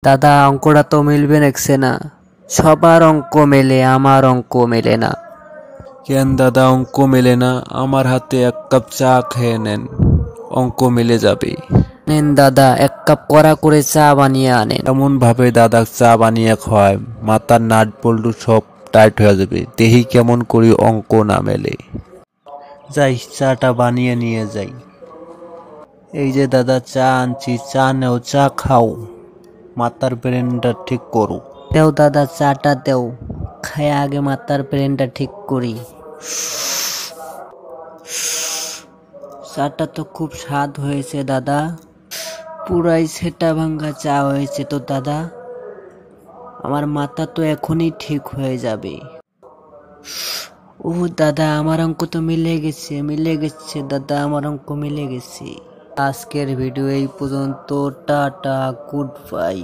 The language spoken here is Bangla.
দাদা অঙ্কটা তো মিলবে দেখছে না, সবার অঙ্ক মেলে আমার অঙ্ক মেলে না। কেন দাদা অঙ্ক মেলে না? আমার হাতে 1 কাপ চা খেয়ে নেন, অঙ্ক মিলে যাবে। নেন দাদা, 1 কাপ কড়া করে চা বানিয়ে আনেন। এমন ভাবে দাদা চা বানিয়ে খাওয়ায় মাথার নাট বল্টু সব টাইট হয়ে যাবে, দেহি কেমন করি অঙ্ক না মেলে। যাই চাটা বানিয়ে নিয়ে যাই। এই যে দাদা চা আনছি, চা নেও, চা খাও, মাথার ব্রেনটা ঠিক করো। দেও দাদা চাটা দেও, খায় আগে মাথার ব্রেনটা ঠিক করি। চাটা তো খুব স্বাদ হয়েছে দাদা, পুরাই সেটা ভাঙ্গা চা হয়েছে তো দাদা, আমার মাথা তো এখনই ঠিক হয়ে যাবে। ও দাদা আমার অঙ্ক তো মিলে গেছে দাদা, আমার অঙ্ক মিলে গেছে। আজকের ভিডিও এই পর্যন্ত, টাটা, গুড বাই।